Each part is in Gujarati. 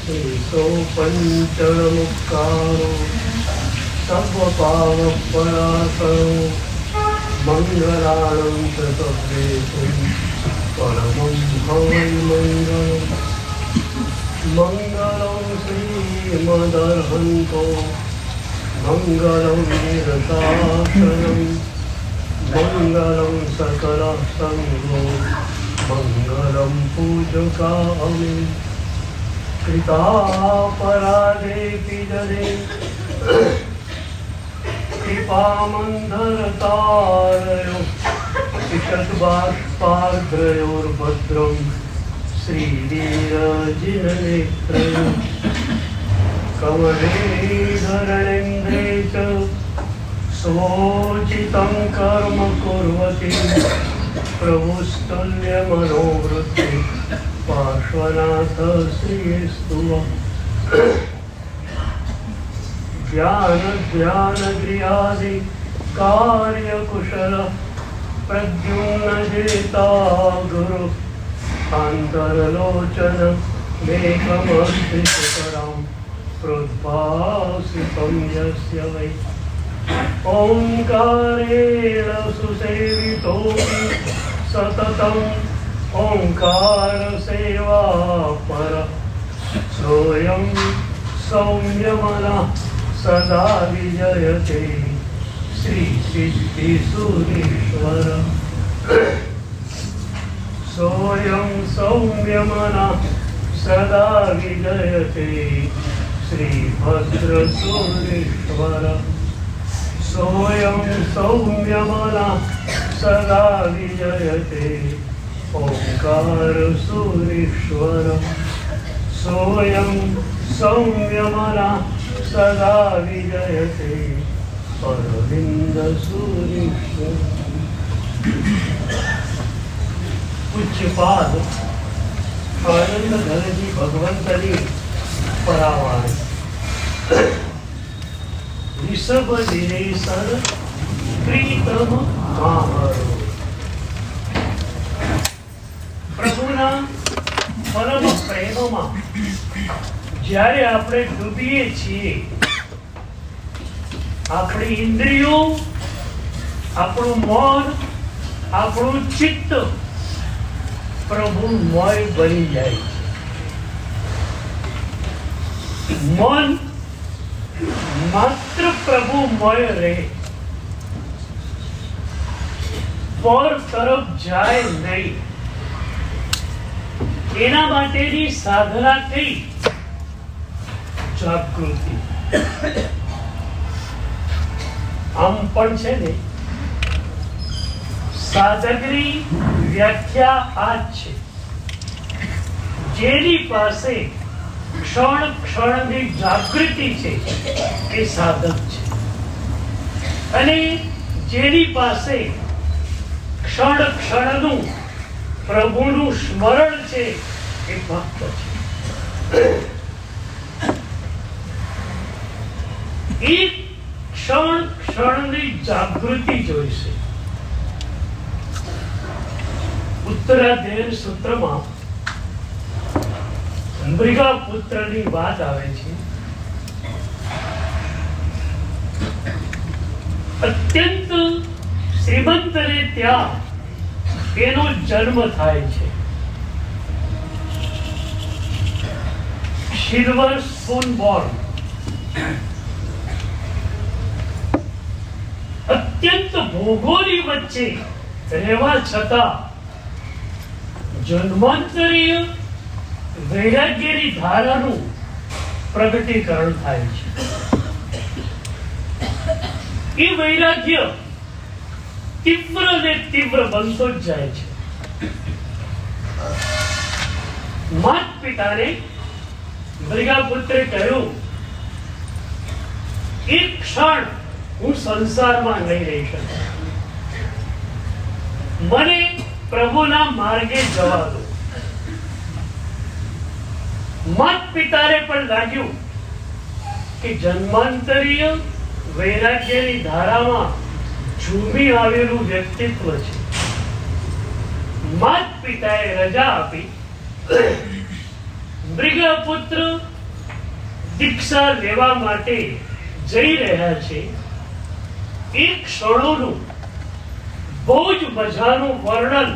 शेषो पंचमुक्कारो सर्वपावपरासरो मंगलानं प्रतप्रेतुं परमं भवै मंगलम् मंगलं श्रीमदर्हन्तो मंगलं निरताशनं मंगलं सकलसंगो मंगलं पूजकामि कृतापराधेऽपि जने कृपामन्धरतारयो षट्बाष्पार्द्रयोर्भद्रं श्रीवीरजिननेत्रयो कमलेधरणेन्द्रे च स्वोचितं कर्म कुर्वति प्रभुस्तुल्यमनोवृत्ति पार्श्वनाथ श्रीस्तु ज्ञानगृहादि कार्यकुशल प्रद्युम्नजेता गुरु अन्तर्लोचन मेघमर्धितरां प्रोद्भासितं यस्य वै ओंकारेण सुसेवितोऽपि सततम् ओंकार सेवा पर सोऽयं सौम्यमनः सदा विजयते श्रीसिद्धिसूरीश्वर सोऽयं सौम्यमनः सदा विजयते श्रीभद्रसूरीश्वर सोऽयं सौम्यमनः सदा विजयते ओंकार सूरीश्वर सोऽयं सौम्यमनः सदा विजयते अरविंद सूरीश्वर। पूज्यपाद आनंद धनजी भगवंतनी परावार ऋषभ दिनेसर प्रीतम महारो પ્રભુના પરમ પ્રેમમાં જ્યારે આપણે ડૂબીએ છીએ, આપણી ઇન્દ્રિયો, આપણું મન, આપણું ચિત્ત પ્રભુમય બની જાય છે. મન માત્ર પ્રભુમય રહે, પર તરફ જાય નહીં. એના માટેની સાધના કઈ? જાગૃતિ. આમ પણ છે ને, સાધકની વ્યાખ્યા આ જ છે, જેની પાસે ક્ષણ ક્ષણની જાગૃતિ છે એ સાધક છે, અને જેની પાસે ક્ષણ ક્ષણનું પ્રભુનું સ્મરણ છે એ ભક્ત છે. એક ક્ષણ ક્ષણની જાગૃતિ જોઈશે. ઉત્તરાધ્યાય સૂત્રમાં મૃગાપુત્રની વાત આવે છે. અત્યંત શ્રીમંતને ત્યાં એનો જન્મ થાય છે. Silver spoon Born. અત્યંત ભોગોની વચ્ચે રહેવા છતાં જન્માંતરીય વૈરાગ્યની ધારાનું પ્રગટીકરણ થાય છે. એ વૈરાગ્ય તીવ્ર ને તીવ્ર બનતો જ જાય છે. માત પિતાને મૃગાપુત્રે કહ્યું, એક ક્ષણ હું સંસારમાં નહીં રહી શકું, મને પ્રભુના માર્ગે જવા દો. માત પિતાને પણ લાગ્યું કે જન્માંતરીય વૈરાગ્યની ધારામાં ઝૂમી આવેલું વ્યક્તિત્વ છે. માત પિતાએ રજા આપી મૃગપુત્ર દીક્ષા લેવા માટે જઈ રહ્યા છે એ ક્ષણોનું બહુ જ મજાનું વર્ણન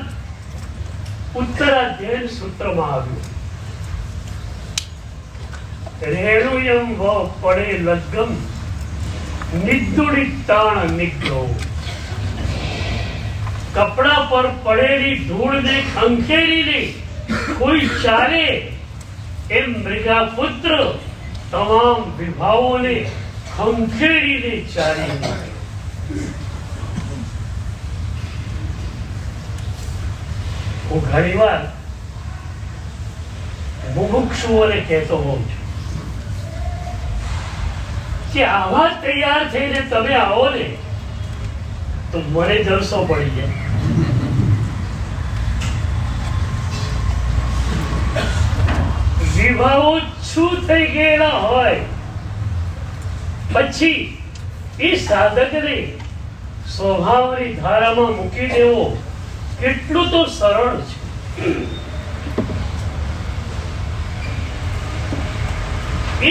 ઉત્તરાધ્યાય સૂત્રમાં આવ્યું. રેણુયમ વ પડે લગ્ગમ નિર્દુડિત તાણ નિગ્રહ. કપડા પર પડેલી ધૂળને ખંખેરીને કોઈ ચાલે એમ મૃગપુત્ર તમામ વિભાવોને ખંખેરીને ચાલી નીકળે. હું ઘણી વાર મુમુક્ષુઓને કહેતો હોઉં છું કે આવા તૈયાર થઈને તમે આવો ને તો મને જલસો પડી જાય. વિવાહો શું થઈ ગયેલા હોય પછી એ સાધકને સ્વભાવની ધારામાં મૂકી દેવો કેટલું તો સરળ છે.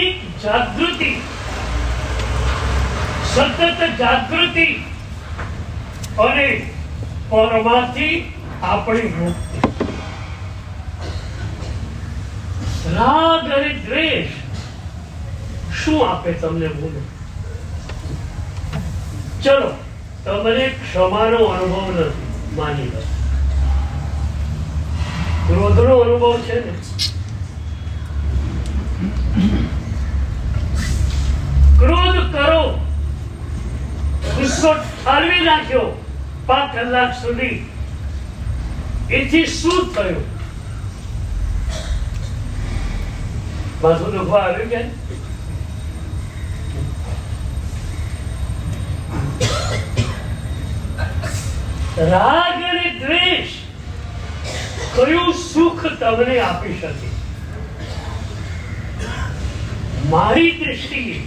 એક જાગૃતિ, સતત જાગૃતિ અને પરમાથી આપણી મુક્તિ. રાગ અને દ્વેષ શું આપે તમને બોલો? ચલો તમને ક્ષમાનો અનુભવ નથી માની લો, ક્રોધનો અનુભવ છે ને, ક્રોધ કરો, ગુસ્સો ઠાલવી નાખ્યો 5 કલાક સુધી, એથી શું થયું? માથું દુખવા આવ્યું કે? રાગ અને દ્વેષ કયું સુખ તમને આપી શકે? મારી દ્રષ્ટિએ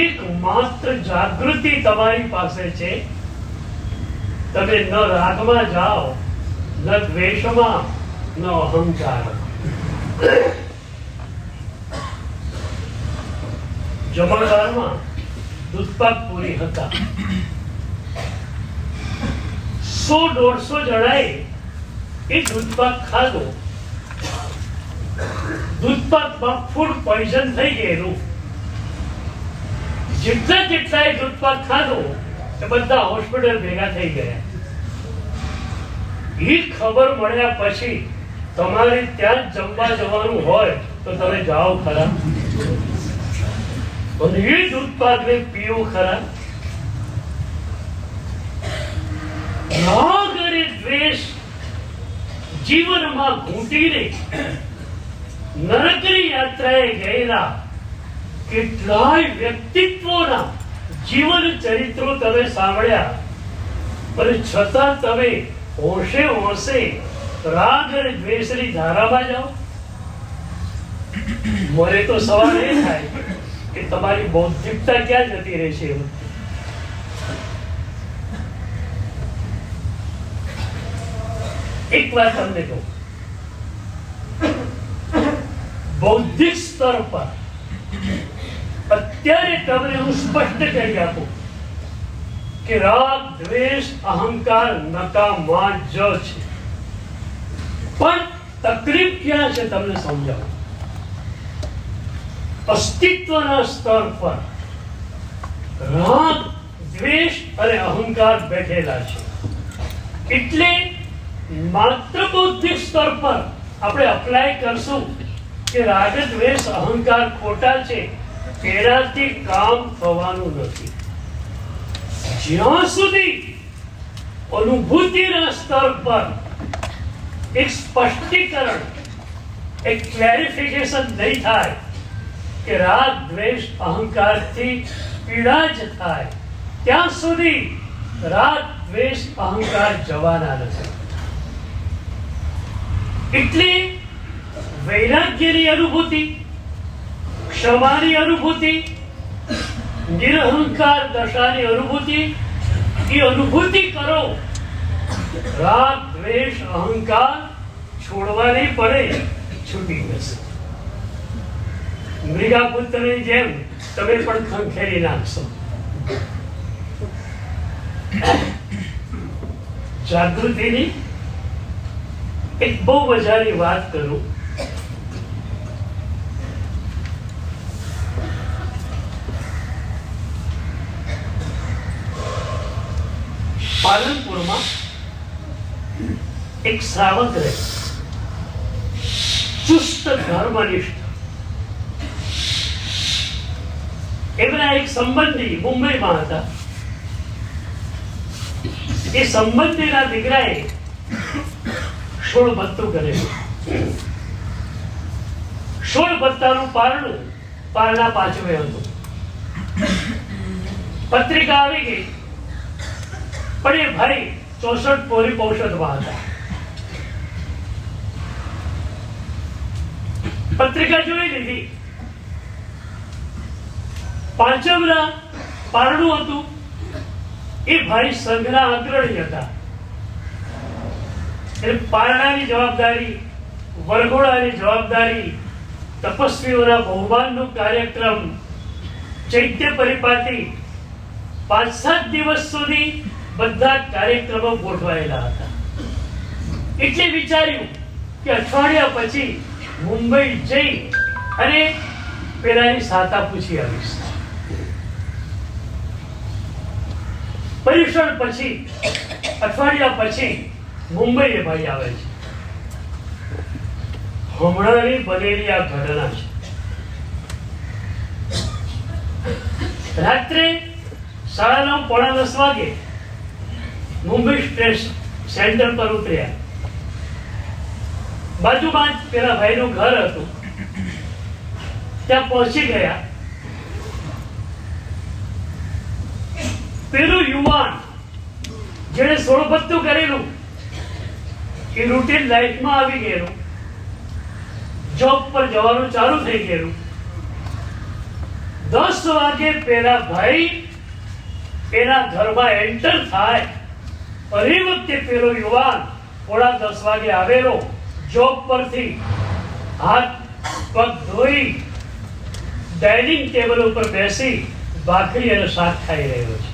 એકમાત્ર જાગૃતિ તમારી પાસે છે. તમે ન રાગમાં જાઓ, ન દ્વેષમાં, ન અહંકારમાં. જમણવારમાં દૂધપાક પૂરી હતા. 100-150 જણાએ એ દૂધપાક ખાધો. દૂધપાકમાં ફૂડ પોઈઝન થઈ ગયેલું. જેટલા દૂધપાક ખાધો એ બધા હોસ્પિટલ ભેગા થઈ ગયા. એ ખબર મળ્યા પછી તમારે ત્યાં જમવા જવાનું હોય તો તમે જાઓ ખરા? અને એ દૂધપાકને પીવું ખરા? રાગ અને દ્વેષ જીવનમાં ઘૂંટીને નરકની યાત્રાએ ગયેલા કેટલાય વ્યક્તિત્વોના જીવન ચરિત્રો તમે સાંભળ્યા, અને છતાં તમે હોશે હોશે રાગ અને દ્વેષની ધારામાં જાઓ. મને તો સવાલ એ થાય કે તમારી બૌદ્ધિકતા ક્યાં જતી રહેશે? એક વાત તમને કહું, બૌદ્ધિક સ્તર પર અત્યારે તમને હું સ્પષ્ટ કરી આપું કે રાગ દ્વેષ અહંકાર નકામા જ છે. પણ તકલીફ ક્યાં છે તમને સમજાવું. અસ્તિત્વના સ્તર પર રાગ દ્વેષ અને અહંકાર બેઠેલા છે. એટલે માત્ર બૌદ્ધિક સ્તર પર આપણે અપ્લાય કરશું કે રાગ દ્વેષ અહંકાર ખોટા છે, તેનાથી કામ થવાનું નથી. જ્યાં સુધી અનુભૂતિના સ્તર પર એક સ્પષ્ટીકરણ, એક ક્લેરિફિકેશન નહીં થાય કે રાગ દ્વેષ અહંકારથી પીડા જ થાય, ત્યાં સુધી રાગ દ્વેષ અહંકાર જવાના નથી. એટલે વૈરાગ્યની અનુભૂતિ, ક્ષમાની અનુભૂતિ, નિરહંકાર દશાની અનુભૂતિ, એ અનુભૂતિ કરો રાગ દ્વેષ અહંકાર છોડવા નહીં પડે, છૂટી જશે. મૃગા પુત્રની જેમ તમે પણ ખંખેરી નાખશો. જાગૃતિની એક બહુ મજાની વાત કરું. પાલનપુરમાં એક શ્રાવક રહે, ચુસ્ત ધર્મનિષ્ઠ. એમના એક સંબંધી મુંબઈમાં હતા. એ સંબંધીના દીકરાએ સોળ ભત્તું કરેલું. સોળ ભત્તાનું પારણું પારણા પાછવે હતું. પત્રિકા આવી ગઈ, પણ એ ભાઈ 64 પોરી પૌષધમાં હતા. પત્રિકા જોઈ લીધી. પાંચમના પારણું હતું. એ ભાઈ સંઘના અગ્રણી હતા. એટલે પારણાની જવાબદારી, વરઘોડાની જવાબદારી, તપસ્વીઓના બહુમાનનો કાર્યક્રમ, ચૈત્ય પરિપાટી, 5-7 દિવસ સુધી બધા કાર્યક્રમો ગોઠવાયેલા હતા. એટલે વિચાર્યું કે અઠવાડિયા પછી મુંબઈ જઈ અને પેલાની સાતા પૂછી આવીશ. પરીક્ષણ પછી અઠવાડિયા પછી મુંબઈ એ ભાઈ આવે છે. હમણાંની બનેલી આ ઘટના છે. રાત્રે 9:30 વાગે મુંબઈ સ્ટેશન સેન્ટર પર ઉતર્યા. બાજુમાં જ પેલા ભાઈનું ઘર હતું. ત્યાં પહોંચી ગયા. પેલું યુવાન જેને 16 ભત્તું કરેલું એ રૂટીન લાઈફમાં આવી ગયેલું, જોબ પર જવાનું ચાલુ થઈ ગયેલું. 10 વાગે પેલા ભાઈ એના ઘરમાં એન્ટર થાય, એ વખતે પેલો યુવાન 9:30 વાગે આવેલો જોબ પરથી હાથ પગ ધોઈ ડાઇનિંગ ટેબલ ઉપર બેસી ભાખરી અને શાક ખાઈ રહ્યો છે.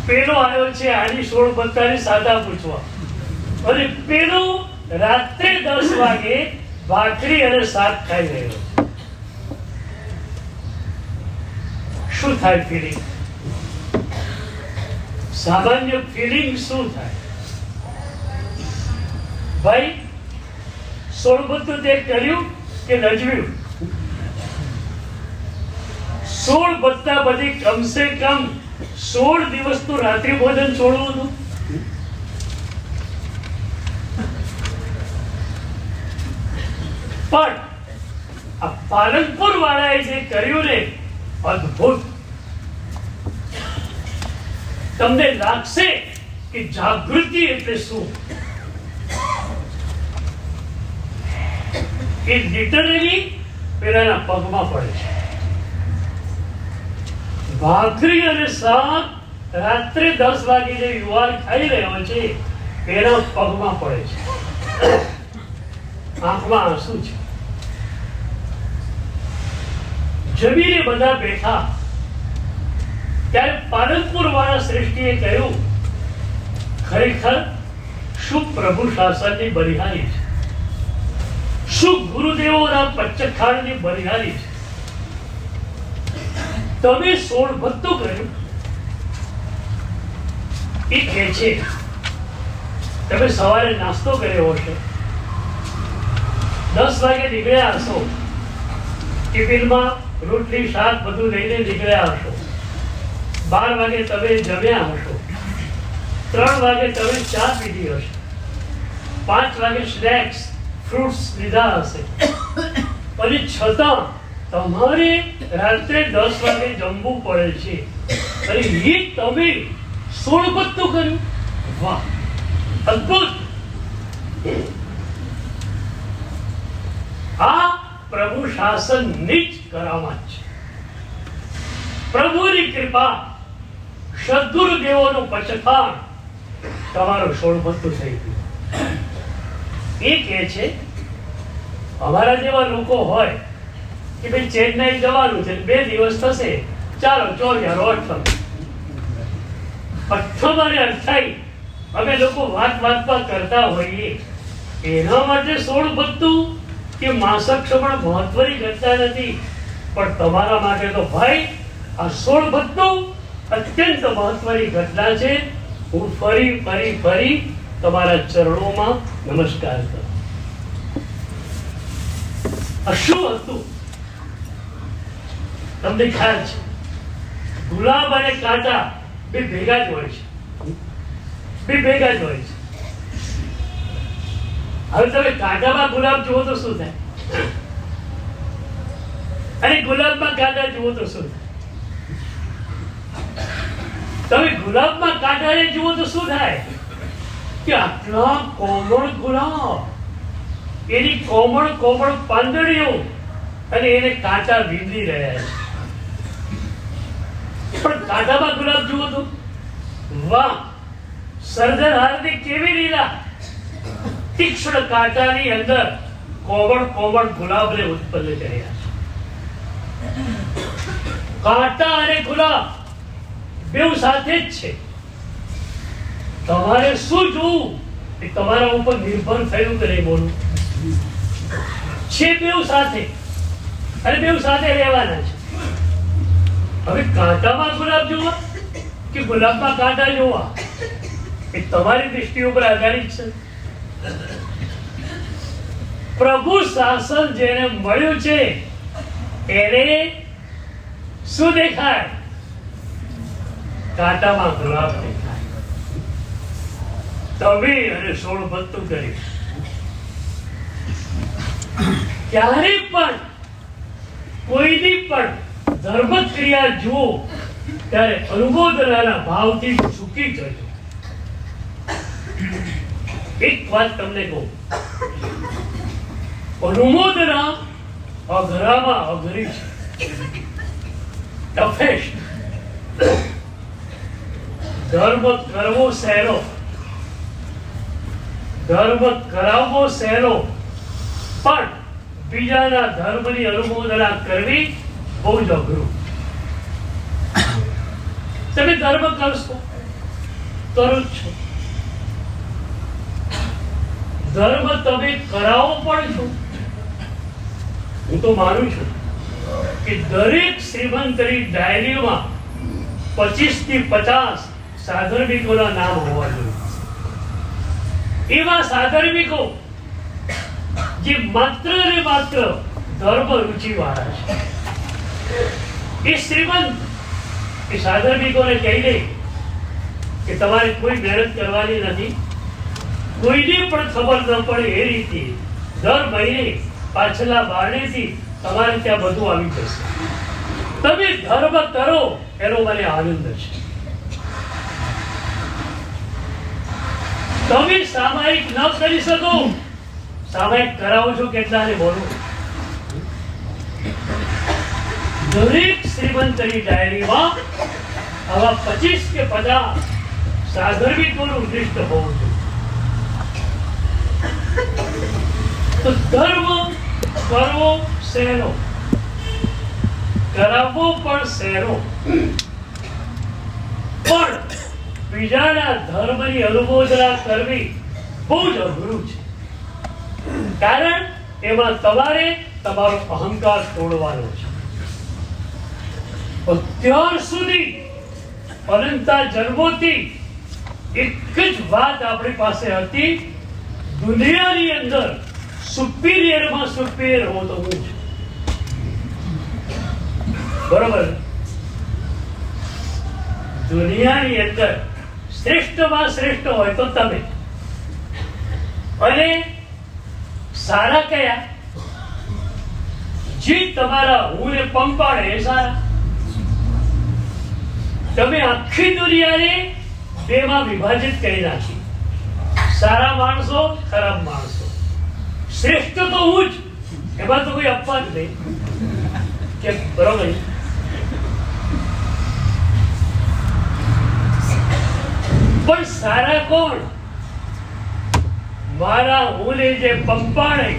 પેલો આવ્યો છે આની 16 ભત્તાની સાદા પૂછવા, અને પેલો રાત્રે 10 વાગે ભાખરી અને શાક ખાઈ રહ્યો છે. શું થાય ફીલિંગ? સામાન્ય ફીલિંગ શું થાય? ભાઈ 16 ભત્તું તે કર્યું કે નજવ્યું? 16 ભત્તા બધી કમસે કમ 16 દિવસનું રાત્રિ ભોજન છોડવું હતું. પણ આ પાલનપુર વાળાએ જે કર્યું ને, અદ્ભુત. તમને લાગશે કે જાગૃતિ એટલે શું? એ લિટરલી પેલાના પગમાં પડે છે. ભાખરી અને શાક રાત્રે 10 વાગે જે યુવાન ખાઈ રહ્યો છે એના પગમાં પડે છે. આંખમાં આંસુ છે. જમીને બધા બેઠા ત્યારે પાલનપુર વાળા શ્રેષ્ઠીએ કહ્યું, ખરેખર શું પ્રભુ શાસનની બલિહારી છે, શું ગુરુદેવોના પચ્ચખાણની બલિહારી છે. તમે 16 ભત્તું કર્યું એ કહે છે. તમે સવારે નાસ્તો કર્યો હશે, 10 વાગે નીકળ્યા હશો, ટિફિનમાં રોટલી શાક બધું લઈને નીકળ્યા હશો. 12 વાગે તમે જમ્યા હશો, 3 વાગે તમે ચા પીધી હશે, 5 વાગે સ્નેક્સ ફ્રૂટ્સ લીધા હશે, અને છતાં તમારે રાત્રે 10 વાગે જમવું પડે છે. અને એ તમે 16 ભત્તું કર્યું. વાહ, અદ્ભુત. આ પ્રભુ શાસનની જ કરામત છે. પ્રભુની કૃપા સદગુરુદેવોનું પચખાણ તમારું સોળભતું થઈ ગયું. એ કહે છે અમારા જેવા લોકો હોય કે ભાઈ ચેન્નઈ જવાનું છે, 2 દિવસ થશે, ચાલો ચોર્યારો અઠમ અને અઠાઈ અમે લોકો વાતમાં કરતા હોઈએ. એના માટે સોળભતું કે માસક શ્રવણ મહત્વની ઘટના નથી, પણ તમારા માટે તો ભાઈ આ સોળભતું અત્યંત મહત્વની ઘટના છે. હું ફરી તમારા ચરણોમાં નમસ્કાર કરું. શું હતું તમને ખ્યાલ છે? ગુલાબ અને કાંટા બે ભેગા જ હોય છે. હવે તમે કાંટામાં ગુલાબ જુઓ તો શું થાય, અને ગુલાબમાં કાંટા જુઓ તો શું થાય? તમે ગુલાબમાં કાંટાને જુઓ તો શું થાય કે આટલા કોમળ ગુલાબ, એની કોમળ પાંદડીઓ, અને એને કાંટા વીંધી રહ્યા છે. પણ કાંટામાં ગુલાબ જુઓ તો વાહ, સર્જનહારની કેવી લીલા! તીક્ષ્ણ કાંટાની અંદર કોમળ ગુલાબને ઉત્પન્ન કર્યા છે. કાંટા અને ગુલાબ બેઉ સાથે જ છે. તમારે શું જોવું એ તમારા ઉપર નિર્ભર થયું કે નહીં બોલું છે. બેઉ સાથે, અને બેઉ સાથે રહેવાના છે. હવે કાંટામાં ગુલાબ જોવા કે ગુલાબમાં કાંટા જોવા એ તમારી દૃષ્ટિ ઉપર આધારિત છે. પ્રભુ શાસન જેને મળ્યું છે એને શું દેખાય? કાંટામાં ગુલાબ દેખાય. તમે અને સોળભતું કરી ક્યારે પણ કોઈની પણ ધર્મ ક્રિયા જુઓ ત્યારે અનુમોદનાના ભાવથી ઝૂકી જજો. એક વાત તમને કહું, અનુમોદના અઘરામાં અઘરી છે, ટફેસ્ટ. ધર્મ કરવો સહેલો, ધર્મ કરાવવો સહેલો, પણ બીજાના ધર્મની અનુમોદના કરવી બહુ જ અઘરું. તમે ધર્મ કરશો, કરો જ છો. ધર્મ તમે કરાવો પણ છો. હું તો માનું છું કે દરેક શ્રીમંતની ડાયરીમાં 25 થી 50 સાધર્મિકોના નામ હોવા જોઈએ. એવા સાધર્મિકો જે માત્ર ને માત્ર ધર્મ રુચિ વાળા છે. એ શ્રીમંત એ સાધર્મિકોને કહી દે કે તમારે કોઈ મહેનત કરવાની નથી, કોઈને પણ ખબર ન પડે એ રીતે દર મહિને પાછલા બારણેથી તમારે ત્યાં બધું આવી જશે. તમે ધર્મ કરો એનો મને આનંદ છે. તમે સામાયિક ન કરી શકો, સામાયિક કરાવો છો કેટલાને બોલો. દરેક શ્રીમંતની ડાયરીમાં આવા 25 કે 50 સાધર્મિકોનું લિસ્ટ હોવું જોઈએ. તો ધર્મ કરવો સહેલો, કરાવવો પણ સહેલો, પણ બીજાના ધર્મની અનુમોદના કરવી બહુ જ અઘરું છે. કારણ એમાં તમારે તમારો અહંકાર તોડવાનો છે. અત્યાર સુધી અનંતા જન્મોથી એક જ વાત આપણી પાસે હતી, દુનિયાની અંદર સુપીરિયરમાં સુપીરિયર હો તો હું છું. બરોબર? દુનિયાની અંદર શ્રેષ્ઠમાં શ્રેષ્ઠ હોય તો તમે, અને સારા કયા? જે તમારા હું ને પંપાડે એ સારા. તમે આખી દુનિયાને બેમાં વિભાજિત કરી નાખી. સારા માણસો, ખરાબ માણસો. શ્રેષ્ઠ તો હું જ, એમાં તો કોઈ અપવાદ નહીં. કે બરોબર? પણ સારા કોણ? મારા હુંને જે પંપાણે,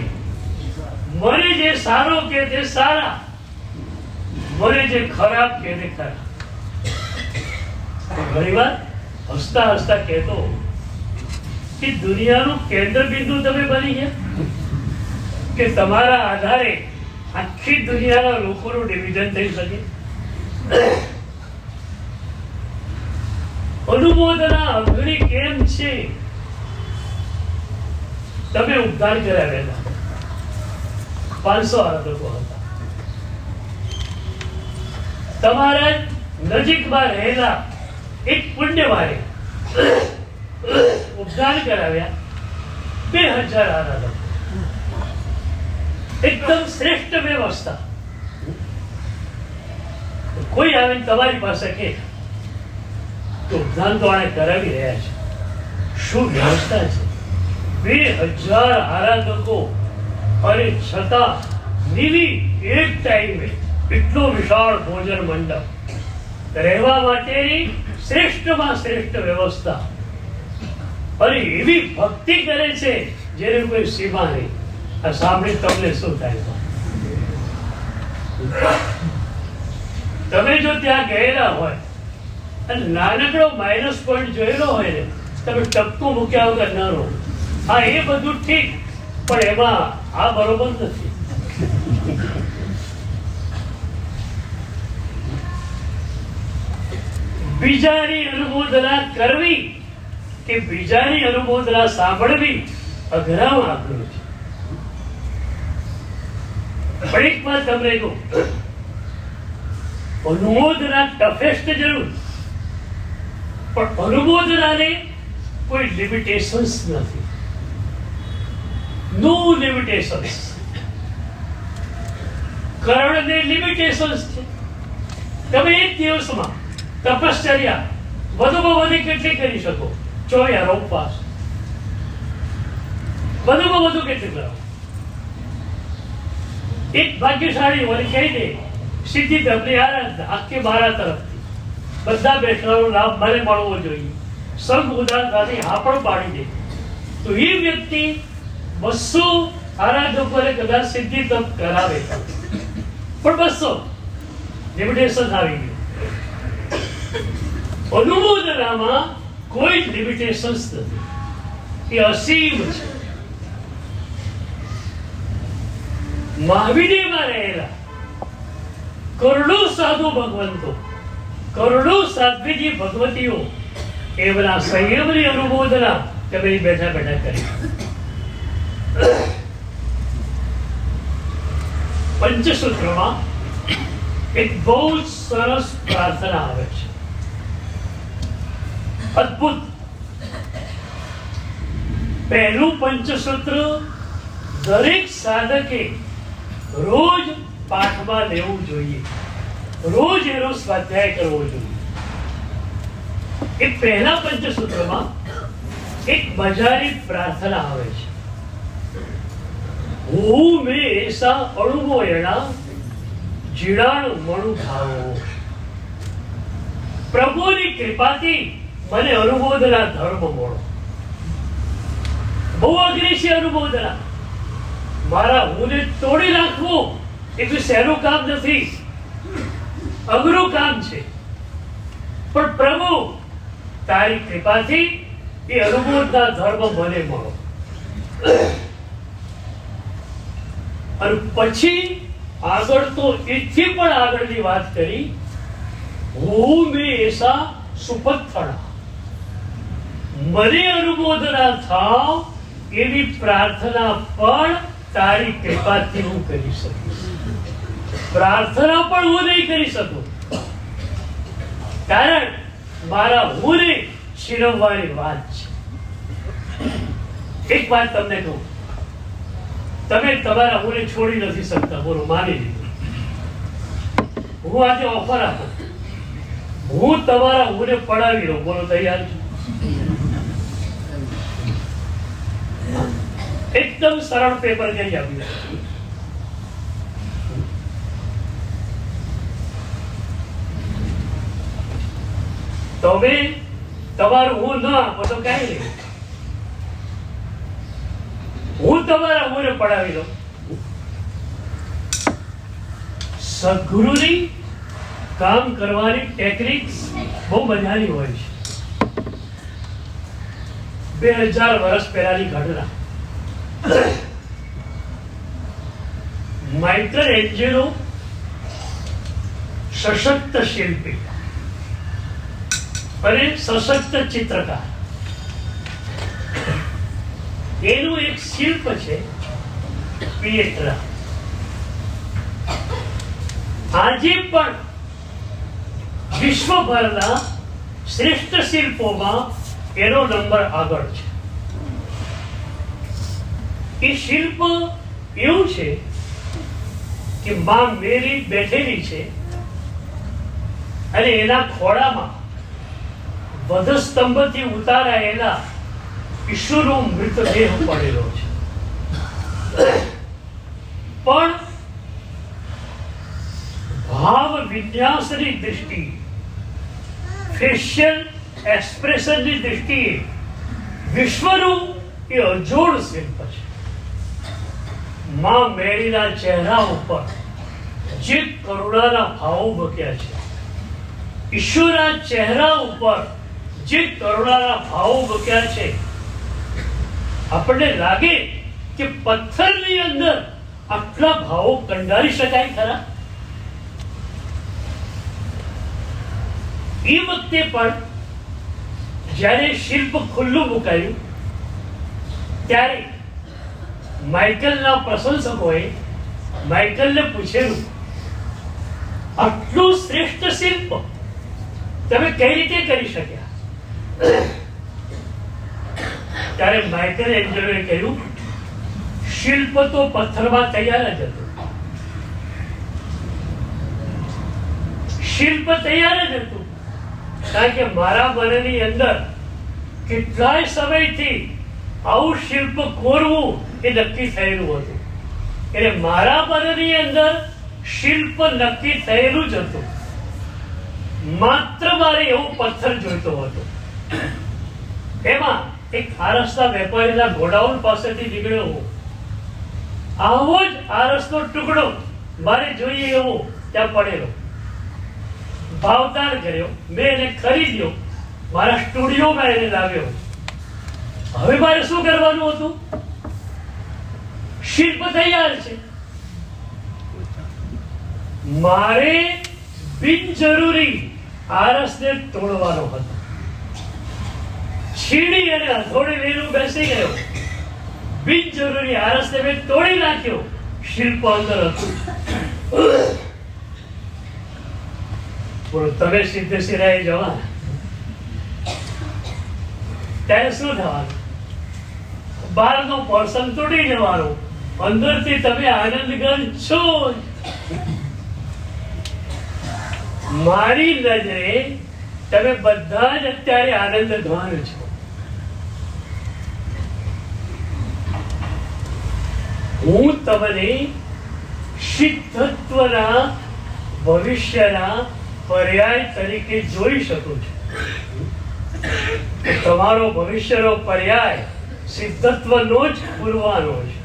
મને જે સારો કે તે સારા, મને જે ખરાબ કે તે ખરાબ. ઘણી વાર હસતા હસતા કહેતો કે દુનિયાનું કેન્દ્ર બિંદુ તમે બની ગયા, કે તમારા આધારે આખી દુનિયાના લોકોનું ડિવિઝન થઈ શકે. અનુમોદના અઘરી કેમ છે? તમે ઉદ્ધાર કરાવેલા 500 આરાધકો હતા. તમારા નજીકમાં રહેલા એક પુણ્યવાળે ઉદ્ધાર કરાવ્યા 2000 આરાધકો. એકદમ શ્રેષ્ઠ વ્યવસ્થા. કોઈ આવે તમારી પાસે કે ઉદ્ધાર તો આને કરાવી રહ્યા છે, શું વ્યવસ્થા છે? 2000 આરાધકો, અને છતાં નિવી એક ટાઈમે એટલો વિશાળ ભોજન મંડપ, રહેવા માટેની શ્રેષ્ઠમાં શ્રેષ્ઠ વ્યવસ્થા, અને એવી ભક્તિ કરે છે જેને કોઈ સીમા નહીં. આ સાંભળી તમને શું થાય? તમે જો ત્યાં ગયેલા હોય અને નાનકડો માઇનસ પોઈન્ટ જોયેલો હોય ને, તમે ટપકું મૂક્યા વગર ન રહો. હા, એ બધું ઠીક, પણ એમાં આ બરોબર નથી. બીજાની અનુમોદના કરવી કે બીજાની અનુમોદના સાંભળવી અઘરામાં અઘરું છે. પણ એક વાત તમને કહું, અનુમોદના ટફેસ્ટ જરૂર, પણ અનુમોદનાને કોઈ લિમિટેશન્સ નથી. નો લિમિટેશન્સ. કર્ણને લિમિટેશન્સ છે. તમે એક દિવસમાં તપશ્ચર્યા વધુમાં વધુ કેટલી કરી શકો? 24 ઉપવાસ. વધુમાં વધુ કેટલી કરો? એક ભાગ્યશાળી મને કહી દે સિદ્ધિ ધમની આરાધના આખી મારા તરફથી બધા બેઠવાનો લાભ મને મળવો જોઈએ, સંઘ ઉદારતાથી હા પણ પાડી દે, તો એ વ્યક્તિ 200 આરાધકોને કદાચ સિદ્ધિ તપ કરાવે, પણ 200 લિમિટેશન આવી ગયું. અનુમોદનામાં કોઈ લિમિટેશન્સ નથી, એ અસીમ છે. મહાવીરમાં રહેલા કરોડો સાધુ ભગવંતો, કરોડો સાધ્વીજી ભગવતીઓ, એમના સંયમની અનુમોદના તમે બેઠા બેઠા કરી. પંચસૂત્રમાં એક બહુ સરસ પ્રાર્થના આવે છે, અદ્ભુત. પહેલું પંચસૂત્ર દરેક સાધકે રોજ પાઠમાં લેવું જોઈએ, રોજ એનો સ્વાધ્યાય કરવો જોઈએ. એ પહેલા પંચસૂત્રમાં એક મજાની પ્રાર્થના આવે છે, હું મેં એસા અણુવો એના જીણાણ મણુ ભાવો. પ્રભુની કૃપાથી મને અનુમોદના ધર્મ મળો. બહુ અઘરી છે અનુમોદના. મારા હુંને તોડી નાખવું એટલું સહેલું કામ નથી, અઘરું કામ છે. પણ પ્રભુ તારી કૃપાથી એ અનુમોદના ધર્મ મને મળો. અને પછી આગળ તો એથી પણ આગળની વાત કરી, હું મેં એસા સુપથડા, મને અનુમોદના થાવ એવી પ્રાર્થના પણ તારી કૃપાથી હું કરી શકીશ. પ્રાર્થના પણ હું નહીં કરી શકું, કારણ મારા હુંને શીરવવાની વાત છે. એક વાત તમને કહું, તમે તમારા હુંને છોડી નથી શકતા. બોલો, માની લીધું. હું આજે ઓફર આપું, હું તમારા હુંને પડાવી લઉં. બોલો, તૈયાર છું? એકદમ સરળ પેપર કરી આપ્યું. તમે તમારું હું ન આપો તો કઈ નહીં, હું તમારા મોરે પડાવી દઉં. સદગુરુની કામ કરવાની ટેકનિક બહુ મજાની હોય છે. 2000 વર્ષ પહેલાની ઘટના. માઇકલ એન્જેલો સશક્ત શિલ્પી અને સશક્ત ચિત્રકાર, એનું એક શિલ્પ છે પિએટ્રા. આજે પણ વિશ્વભરના શ્રેષ્ઠ શિલ્પોમાં એનો નંબર આગળ છે. એ શિલ્પ એવું છે કે માં મેરી બેઠેલી છે અને એના ખોળામાં વધસ્તંભથી ઉતારાયેલા ઈશ્વરનો મૃતદેહ પડેલો છે. પણ ભાવ વિન્યાસની દૃષ્ટિએ, ફેશિયલ એક્સપ્રેશનની દૃષ્ટિએ વિશ્વનું એ અજોડ શિલ્પ છે. માં મેરીના ચહેરા ઉપર જે કરુણાના ભાવો મૂક્યા છે, ઈશ્વરના ચહેરા ઉપર જે કરુણાના ભાવો મૂક્યા છે, આપણને લાગે કે પથ્થરની અંદર આટલા ભાવો કંડારી શકાય ખરા? એ વખતે પણ જ્યારે શિલ્પ ખુલ્લું મુકાયું ત્યારે માઇકલના પ્રશંસકોએ માઇકલને પૂછેલું, આટલું શ્રેષ્ઠ શિલ્પ તમે કઈ રીતે કરી શક્યા? ત્યારે માઇકલ એન્જેલોએ કહ્યું, શિલ્પ તો પથ્થરમાં તૈયાર જ હતું. શિલ્પ તૈયાર જ હતું, કારણ કે મારા મનની અંદર કેટલાય સમયથી આવું શિલ્પ કોરવું એ નક્કી થયેલું હતું. એટલે મારા મનની અંદર શિલ્પ નક્કી થયેલું જ હતું, માત્ર મારે એવું પથ્થર જોઈતો હતો. એમાં એક આરસના વેપારીના ગોડાઉન પાસેથી નીકળ્યો હું. આવો જ આરસનો ટુકડો મારે જોઈએ એવો ત્યાં પડેલો. ભાવદાર કર્યો, મેં એને ખરીદ્યો, મારા સ્ટુડિયોમાં એને લાવ્યો. હવે મારે શું કરવાનું હતું? શિલ્પ તૈયાર છે, મારે બિનજરૂરી આરસને તોડવાનો હતો. છીડી અને હથોડી લઈને બેસી ગયો, બિનજરૂરી આરસને મેં તોડી નાખ્યો. શિલ્પ અંદર હતું. તમે સીધે સિરાએ જવાના, ત્યારે શું થવાનું? બહારનો પર્સન તૂટી જવાનો, અંદરથી તમે આનંદગન છો. મારી નજરે તમે બધા જ અત્યારે આનંદઘન છો. હું તમને સિદ્ધત્વના ભવિષ્યના પર્યાય તરીકે જોઈ શકું છું. તમારો ભવિષ્યનો પર્યાય સિદ્ધત્વનો જ પૂરવાનો છે.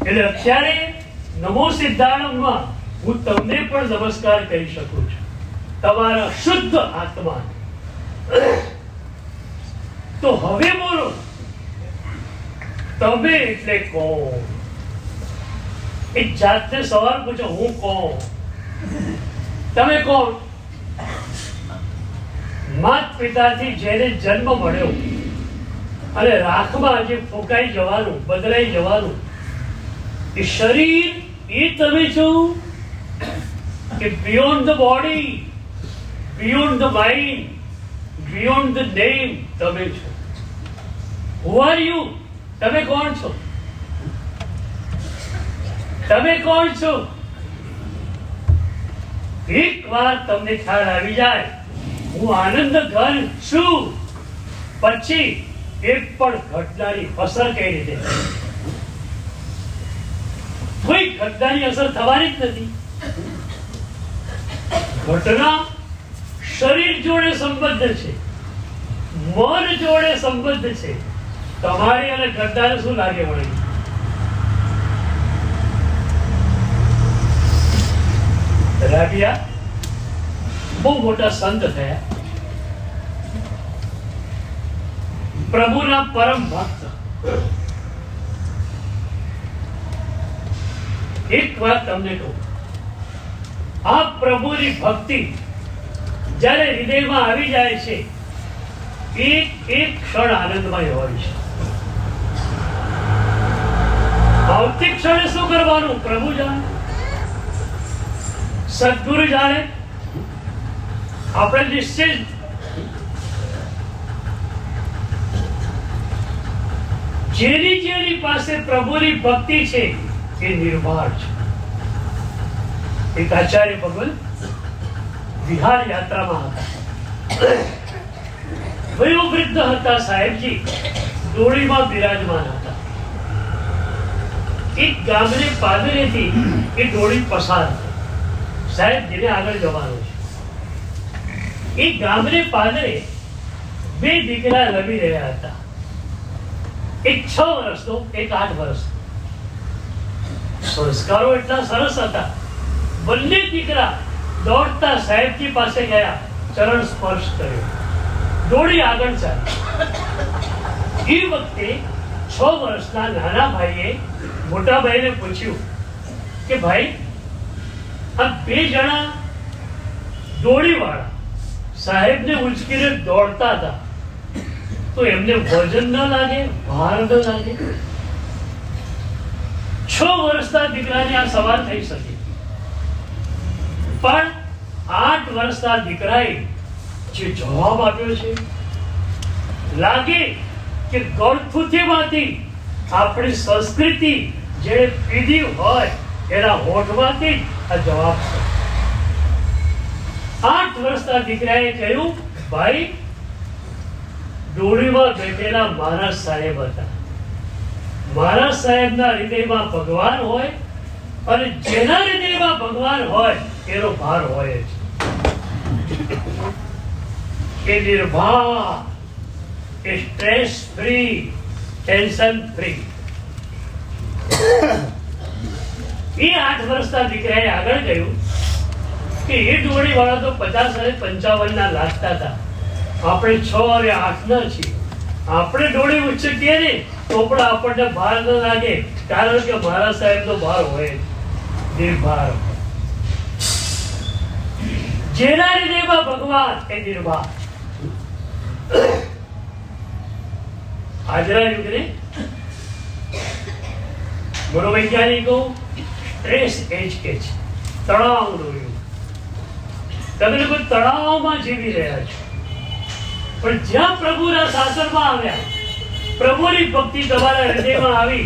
એટલે અત્યારે નમો સિદ્ધાણમાં હું તમને પણ નમસ્કાર કરી શકું છું, તમારા શુદ્ધ આત્મા. તો હવે બોલો, તમે એટલે કોણ? એક જાતને સવાલ પૂછો, હું કોણ? તમે કોણ? માત પિતાથી જેને જન્મ મળ્યો અને રાખમાં જે ફૂંકાઈ જવાનું, બદલાઈ જવાનું, એ શરીર એ તમે છો કે beyond the body, beyond the mind, beyond the name તમે છો? Who are you? તમે કોણ છો? તમે કોણ છો? એક વાર તમને ખ્યાલ આવી જાય હું આનંદ ઘન છું, પછી એક પણ ઘટનાની અસર કઈ રીતે? કોઈ ઘટનાની અસર થવાની જ નથી. ઘટના શરીર જોડે સંબંધ છે, મન જોડે સંબંધ છે. તમારી અને ગદ્દાને શું લાગે વળી? રાબિયા બહુ મોટા સંત થયા, પ્રભુના પરમ ભક્ત. એક વાત તમને કહું, આ પ્રભુની ભક્તિ જ્યારે હૃદયમાં આવી જાય છે, એક એક ક્ષણ આનંદમય હોય છે. આવતી ક્ષણે શું કરવાનું પ્રભુ જાણે, સદગુરુ જાણે. આપણે નિશ્ચિત જેની પાસે પ્રભુની ભક્તિ છે એ નિર્ભર છે. એક આચાર્ય ભગવાન વિહાર યાત્રામાં હતા. વયોવૃદ્ધ હતા સાહેબજી, ડોળીમાં બિરાજમાન હતા. એક ગામને પાદરેથી એ ડોળી પસાર થઈ. સાહેબજીને આગળ જવાનું છે. એ ગામને પાદરે બે દીકરા રમી રહ્યા હતા. એક 6 વર્ષનો, એક 8 વર્ષનો. સંસ્કારો એટલા સરસ હતા. બંને દીકરા દોડતા સાહેબજી પાસે ગયા, ચરણ સ્પર્શ કર્યો, દોડી આગળ ચાલી. એ વખતે 6 વર્ષના નાના ભાઈએ મોટા ભાઈને પૂછ્યું કે ભાઈ, આ બે જણા દોડીવાળા સાહેબને ઉંચકીને દોડતા હતા, તો એમને વજન ન લાગે, ભાર ન લાગે? 6 વર્ષના દીકરાને આ સવાલ થઈ શકે, પણ 8 વર્ષના દીકરાએ જે જવાબ આપ્યો છે, લાગે કે ગળથુથીમાંથી આપણી સંસ્કૃતિ જે પીધી હોય એના હોઠમાંથી આ જવાબ છે. 8 વર્ષના દીકરાએ કહ્યું, ભાઈ, ડોળીમાં બેઠેલા મહારાજ સાહેબ હતા. મહારાજ સાહેબના હૃદયમાં ભગવાન હોય, અને જેના હૃદયમાં ભગવાન હોય એનો ભાર હોય જ. એ નિર્ભાર, એ સ્ટ્રેસ ફ્રી, ટેન્શન ફ્રી. એ 8 વર્ષના દીકરાએ આગળ કહ્યું કે એ ડોળી વાળા તો 50 અને 55 ના લાગતા હતા, આપણે 6 અને 8 ના છીએ. આપણે ડોળી ઉચ્ચકીએ ને તો પણ આપણને ભાર ન લાગે, કારણ કે મહારાજ સાહેબ નો ભાર હોય, નિર્ભાર. જેના હૃદયમાં ભગવાન એ નિર્ભાર. આજના યુગને મનોવૈજ્ઞાનિકો સ્ટ્રેસ એજ કે છે, તણાવનો યુગ. તમે લોકો તણાવમાં જીવી રહ્યા છો, પણ જ્યાં પ્રભુના શાસનમાં આવ્યા, પ્રભુની ભક્તિ તમારા હૃદયમાં આવી,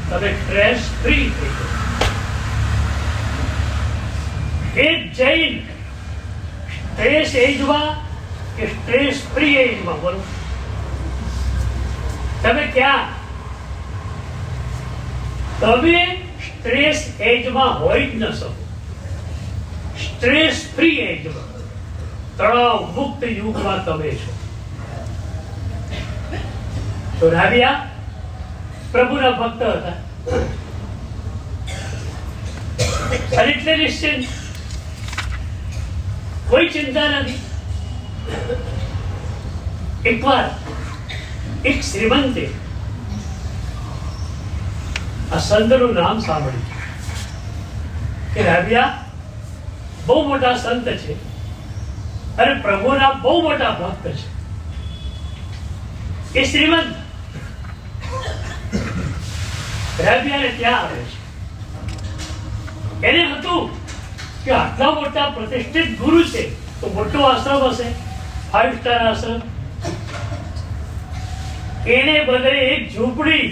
તમે સ્ટ્રેસ ફ્રી થઈ ગયા. એક જૈન સ્ટ્રેસ એજમાં કે સ્ટ્રેસ ફ્રી એજમાં, બોલો તમે ક્યાં? તમે સ્ટ્રેસ એજમાં હોય જ ન શકો. સ્ટ્રેસ ફ્રી એજમાં, તણાવ મુક્ત યુગમાં તમે છો. તો રાબિયા પ્રભુના ભક્ત હતા, અને એટલે નિશ્ચિત, કોઈ ચિંતા નથી. એકવાર એક શ્રીમંતે આ સંતનું નામ સાંભળ્યું કે રાબિયા બહુ મોટા સંત છે અને પ્રભુના બહુ મોટા ભક્ત છે. એ શ્રીમંત રાબિયાને ત્યાં આવે છે. એને હતું કે આટલા મોટા પ્રતિષ્ઠિત ગુરુ છે તો મોટો આશ્રમ હશે, 5 સ્ટાર આશ્રમ. એને બદલે એક ઝૂંપડી,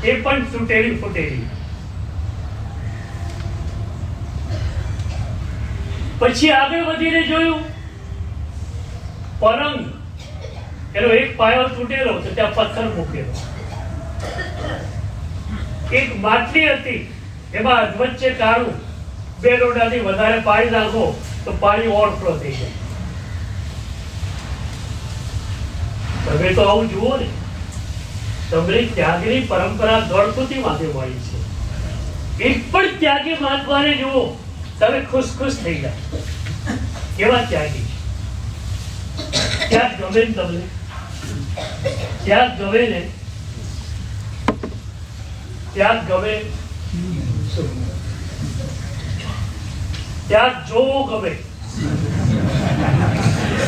એ પણ તૂટેલી ફૂટેલી. પછી આગળ વધીને જોયું, પલંગ, એનો એક પાયો તૂટેલો તો ત્યાં પથ્થર મૂકેલો. એક માટલી હતી, એમાં વચ્ચે કાળું, 2 લોટાથી વધારે પાણી નાખો તો પાણી ઓવરફ્લો થઈ જાય. તમે તો આવું જુઓ ને, તમને ત્યાગની પરંપરા ગળકુથી માથે મળી છે. એક પણ ત્યાગી મહાત્માને જુઓ, તમે ખુશ ખુશ થઈ જાય. કેવા ત્યાગી! ત્યાગ ગમે ને તમને? ત્યાગ ગમે ને? ત્યાગ ગમે? ત્યાગ જોવો ગમે,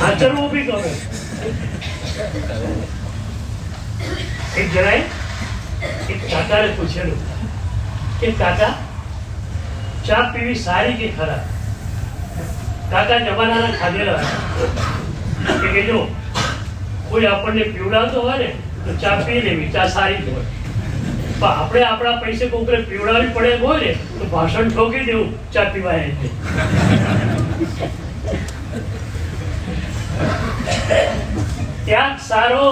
આચરવું બી ગમે. એક જણાએ એક કાકાને પૂછેલું કે કાકા, ચા પીવી સારી કે ખરાબ? કાકા જમાનાના ખાધેલા કે જો કોઈ આપણને પીવડાવતો હોય ને તો ચા પી લેવી, ચા સારી જ હોય. પણ આપણે આપણા પૈસે કોકને પીવડાવવી પડે હોય ને તો ભાષણ ઠોકી દેવું, ચા પીવાય જ નહીં. ત્યાગ સારો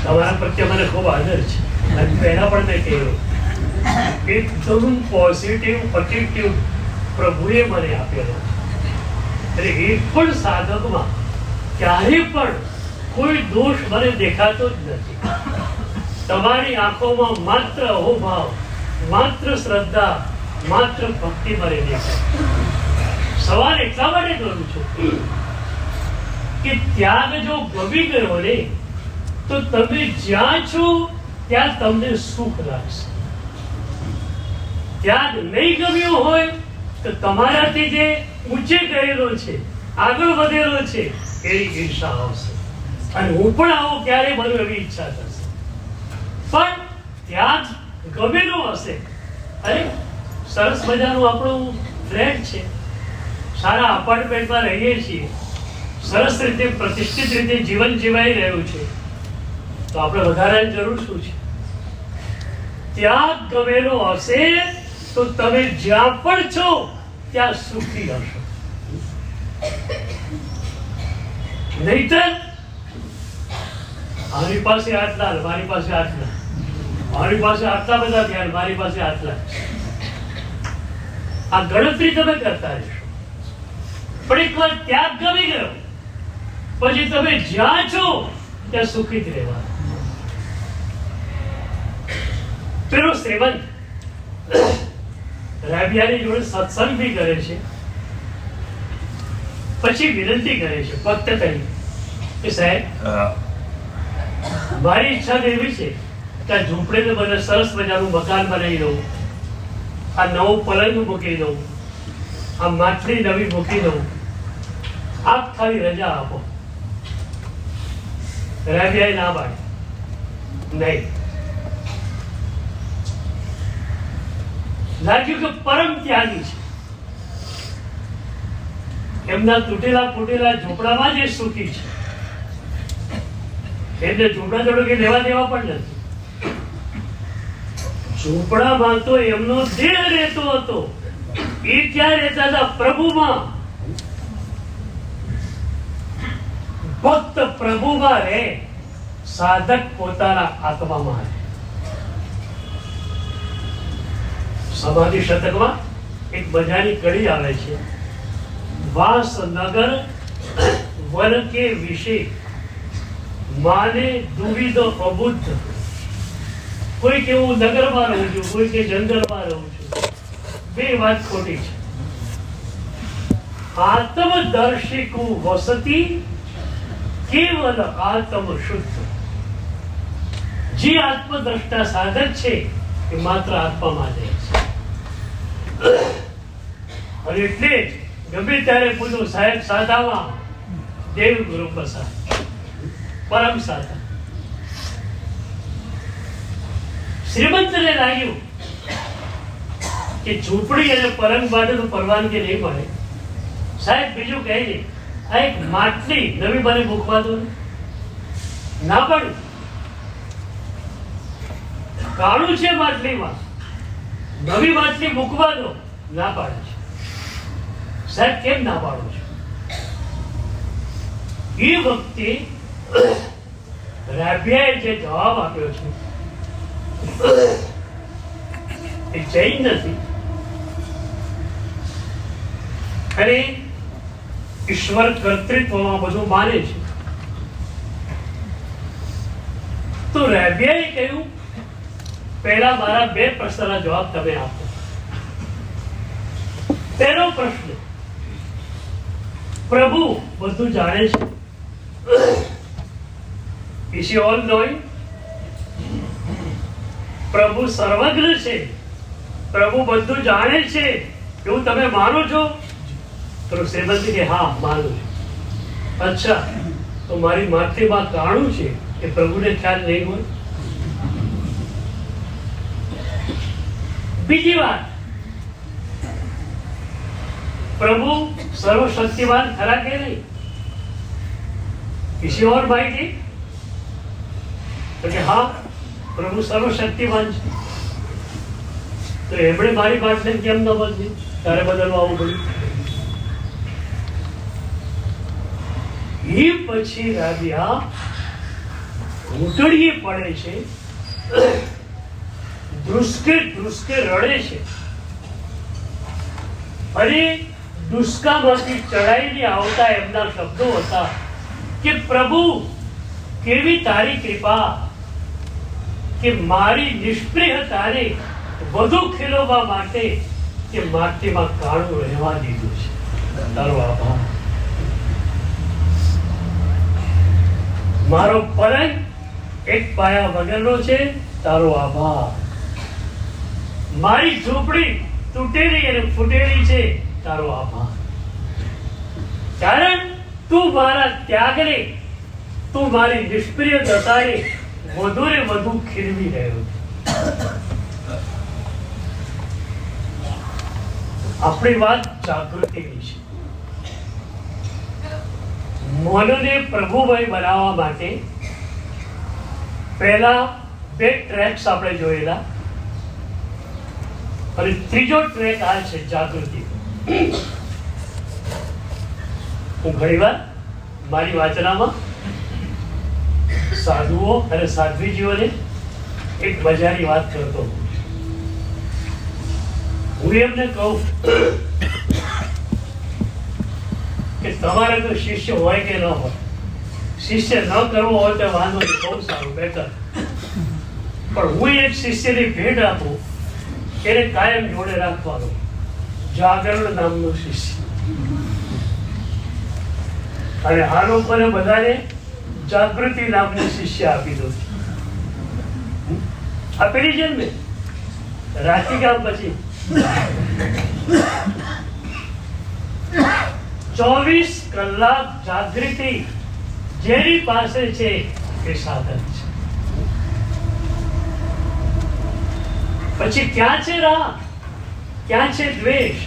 તમારા પ્રત્યે મને ખૂબ આદર છે. પહેલા પણ મેં કહ્યું, એકદમ પોઝિટિવ એટીટ્યુડ પ્રભુએ મને આપેલો છે. એટલે એક પણ સાધકમાં ક્યારે પણ કોઈ દોષ મને દેખાતો જ નથી. તમારી આંખોમાં માત્ર અહોભાવ, માત્ર શ્રદ્ધા, માત્ર ભક્તિ મને દેખાય. સવાલ એટલા માટે કરું છું કે ત્યાગ જો ગમી ગયો ને તો તમે જ્યાં છો ત્યાં તમને સુખ લાગશે. ત્યાગ નહીં ગમ્યો હોય તો તમારાથી જે ઊંચે ગયેલો છે, આગળ વધેલો છે, એની ઈર્ષા આવશે. અને હું પણ આવો ક્યારે બનવું એવી ઈચ્છા થશે. પણ ત્યાગ ગમેલો હશે. અરે સરસ મજાનું આપણું ફ્લેટ છે, સારા અપાર્ટમેન્ટમાં રહીએ છીએ, સરસ રીતે પ્રતિષ્ઠિત રીતે જીવન જીવાઈ રહ્યું છે, તો આપણે વધારાની જરૂર શું છે? ત્યાગ ગમેલો હશે તો તમે જ્યાં પણ છો ત્યાં સુખી હશો. નહીતર મારી પાસે આટલા, મારી પાસે આટલા, મારી પાસે આટલા બધા ધ્યાન, મારી પાસે આટલા, આ ગણતરી તમે કરતા રહેશો. પણ એકવાર ત્યાગ ગમી ગયો પછી તમે જ્યાં છો ત્યાં સુખી જ રહેવા. પેલો શ્રીમંત રાબિયાની જોડે સત્સંગ બી કરે છે, પછી વિનંતી કરે છે ભક્ત તરીકે કે સાહેબ, મારી ઈચ્છા એવી છે કે આ ઝૂંપડીને મને સરસ મજાનું મકાન બનાવી દઉં, આ નવું પલંગ મૂકી દઉં, આ માટલી નવી મૂકી દઉં, આપ ખાલી રજા આપો. રાબિયાએ ના પાડી, નહીં. લાગ્યું કે પરમ ત્યાગી છે, એમના તૂટેલા ફૂટેલા ઝૂંપડામાં જ સુખી છે. એમને ઝૂંપડા જોડે કે લેવા દેવા પણ નથી. ઝૂંપડામાં તો એમનો દેહ રહેતો હતો. એ ક્યાં રહેતા હતા? પ્રભુમાં. ભક્ત પ્રભુમાં રહે, સાધક પોતાના આત્મામાં રહે. સમાધિ શતકમાં એક મજાની કડી આવે છે, વાસ નગર વન કે વિશે માને દુવિધ અબુદ્ધ. કોઈ કે હું નગરમાં રહું છું, કોઈ કે જંગલમાં રહું છું, બે વાત ખોટી છે. આત્મદર્શિકુ વસતી કેવલ આત્મ શુદ્ધ. જે આત્મદ્રષ્ટા સાધક છે એ માત્ર આત્મામાં રહે છે. અને એટલે ગમે ત્યારે પૂછો સાહેબ સાધામાં દેવ ગુરુ પ્રસાદ, પરમ સાધક. શ્રીમંતને લાગ્યું કે ઝૂંપડી અને પલંગ માટે તો પરવાનગી નહીં મળે. સાહેબ બીજું કહે છે, આ એક માટલી નવી મને મૂકવા દો. ના પણ કાળું છે માટલીમાં, નવી માટલી મૂકવા દો. ના પાડે છે. સાહેબ કેમ ના પાડો છો? એ વખતે રાબિયાએ જે જવાબ આપ્યો છે એ જૈન નથી. અને ઈશ્વર કર્તૃત્વમાં બધું માને છે. તો રેબિયાએ કહ્યું, પહેલા મારા 2 પ્રશ્નના જવાબ તમે આપો. પહેલો પ્રશ્ન, પ્રભુ બધું જાણે છે? Is he all knowing? પ્રભુ સર્વજ્ઞ છે, પ્રભુ બધું જાણે છે, એવું તમે માનો છો? તો શ્રીમતી કે હા માનું છું. અચ્છા, તો મારી માતૃમાં કાણું છે કે પ્રભુને ખ્યાલ નહીં હોય? બીજી વાત, પ્રભુ સર્વશક્તિવાન ખરા કે નહીં? Is he almighty? તો કે હા, પ્રભુ સર્વશક્તિવાન છે. તો એમણે મારી વાતને કેમ ન બદલી? તારે બદલવા આવવું પડ્યું. એ પછી રાબિયા ઘૂંટડીએ પડે છે, ધ્રુસકે ધ્રુસકે રડે છે. અને દુષ્કામાંથી ચડાઈને આવતા એમના શબ્દો હતા કે પ્રભુ કેવી તારી કૃપા કે મારી નિષ્પ્રિયતાને વધુ ખીલવવા માટે કે માટીમાં કાળું રહેવા દીધું છે. તારો આભાર. મારો પલંગ એક પાયા વગરનો છે, તારો આભાર. મારી ઝૂંપડી તૂટેલી અને ફૂટેલી છે, તારો આભાર. કારણ તું મારા ત્યાગને, તું મારી નિષ્પ્રિય દશાને વધુ ને વધુ ખીલવી રહ્યો છે. આપણી વાત જાગૃતિની છે. મનને પ્રભુમય બનાવવા માટે પહેલા 2 ટ્રેક્સ આપણે જોયેલા, અને ત્રીજો ટ્રેક આ છે જાગૃતિ. હું ઘણીવાર મારી વાચનામાં સાધુઓ અને સાધ્વીજીઓને એક મજાની વાત કરતો હું એમને કહું કે તમારે તો શિષ્ય હોય કે ન હોય, શિષ્ય ન કરવો હોય તો વાંધો નહીં, બહુ સારું, બેટર. પણ હું એક શિષ્યની ભેટ આપું, એને કાયમ જોડે રાખવાનો, જાગરણ નામનો શિષ્ય. અને આ લોકોને બધાને જાગૃતિ નામની શિષ્ય આપી દો. આપેલી છે ને રાત્રિકામ પછી 24 કલાક જાગૃતિ જેની પાસે છે એ સાધન છે. પછી ક્યાં છે રાગ, ક્યાં છે દ્વેષ?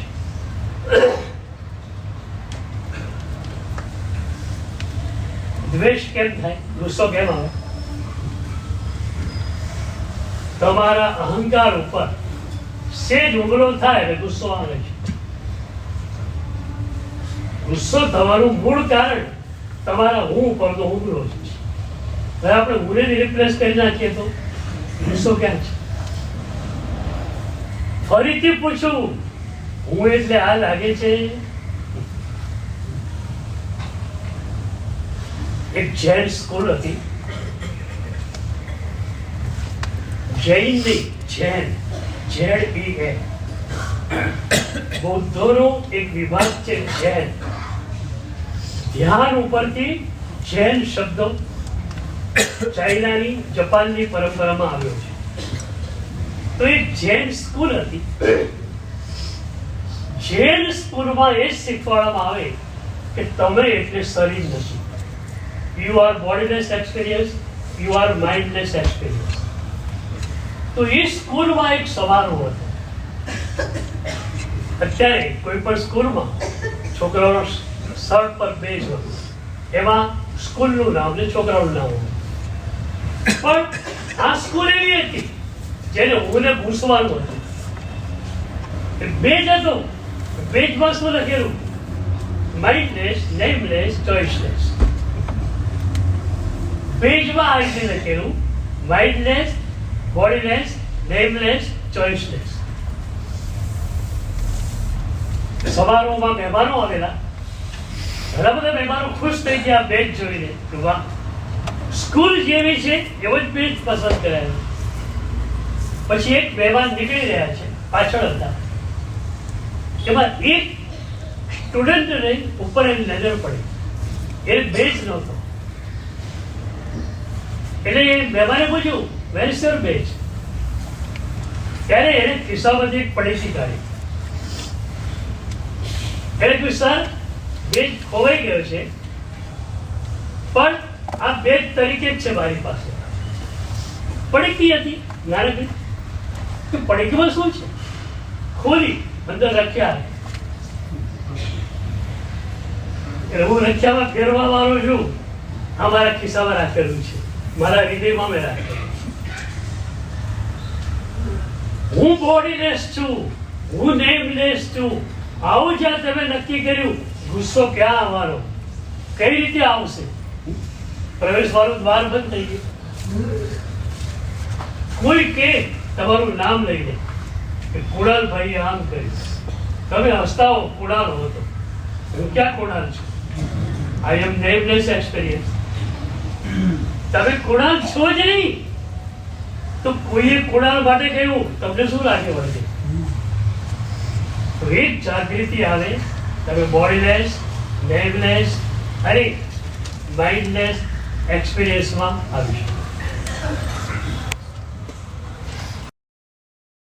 દ્વેષ કેમ થાય, ગુસ્સો કેમ આવે? તમારા અહંકાર ઉપર સેજ હુમલો થાય એટલે ગુસ્સો આવે છે. ગુસ્સો થવાનું મૂળ કારણ તમારા હું ઉપરનો હુમલો છે. હવે આપણે હુંને રિપ્લેસ કરી નાખીએ તો ગુસ્સો ક્યાં છે? ફરીથી પૂછું, હું એટલે આ લાગે છે? એક જૈન સ્કૂલ હતી, જૈનની, જૈન, ZEN, બૌદ્ધોનો એક વિભાગ છે જૈન. ધ્યાન ઉપરથી જૈન શબ્દો ચાઇનાની, જાપાનની પરંપરામાં આવ્યો છે. તો એક જૈન સ્કૂલ હતી. જૈન સ્કૂલમાં એ શીખવાડવામાં આવે કે તમે એટલે શરીર નથી. You are bodiless experience, you are mindless experience. તો એ સ્કૂલમાં એક સમારોહ હતો. અત્યારે કોઈ પણ સ્કૂલમાં છોકરાઓનો શર્ટ પર બેઝ હતું, એમાં સ્કૂલનું નામ ને છોકરાઓનું નામ હતું. પણ આ સ્કૂલ એવી હતી જેને હું ભૂસવાનું હતું. બેજ હતો, બેજમાં શું લખેલું? માઇન્ડલેસ, નેમલેસ, ચોઇસલેસ. પેજમાં આ રીતે લખેલું, માઇન્ડલેસ, બોડીલેસ, નેમલેસ, ચોઇસલેસ. સમારોહમાં મહેમાનો આવેલા, ઘણા બધા મહેમાનો ખુશ થઈ ગયા બેચ જોઈને કે વાહ, સ્કૂલ જેવી છે એવો જ બેચ પસંદ કરાયો. પછી એક મહેમાન નીકળી રહ્યા છે, પાછળ હતા. એમાં એક સ્ટુડન્ટને ઉપર એની નજર પડી, એ બેચ નહોતો. એટલે એ મહેમાને પૂછ્યું, વેર ઇઝ યોર બેચ? ત્યારે એને ખિસ્સામાંથી એક પડીકી કાઢી. એને કહ્યું, સર બેચ ખોવાઈ ગયો છે, પણ આ બેચ તરીકે જ છે મારી પાસે. પડીકી હતી નાનકડી. પડીકીમાં શું છે? ખોલી અંદર રખ્યા. એટલે હું રખ્યામાં ફેરવા વાળો છું. આ મારા ખિસ્સામાં રાખેલું છે, મારા હૃદયમાં મેં રાખેલું. હું બોડીલેસ છું, હું નેમલેસ છું. આવું જ્યાં તમે નક્કી કર્યું, ગુસ્સો ક્યાં આવવાનો, કઈ રીતે આવશે? પ્રવેશ વાળું દ્વાર બંધ થઈ ગયું. કોઈ કે તમારું નામ લઈને કે કુણાલભાઈ આમ કરીશ, તમે હસતા હો, કુણાલ હો. તો હું ક્યાં કુણાલ છું? આઈ એમ નેમલેસ એક્સપિરિયન્સ. તમે કુણાલ છો જ નહીં, તો કોઈએ કુણાલ માટે કહ્યું, તમને શું લાગે વળગે? તો એક જાગૃતિ આવે, તમે બોડીલેસ, નેમલેસ અને માઇન્ડલેસ એક્સપિરિયન્સમાં આવી શકો.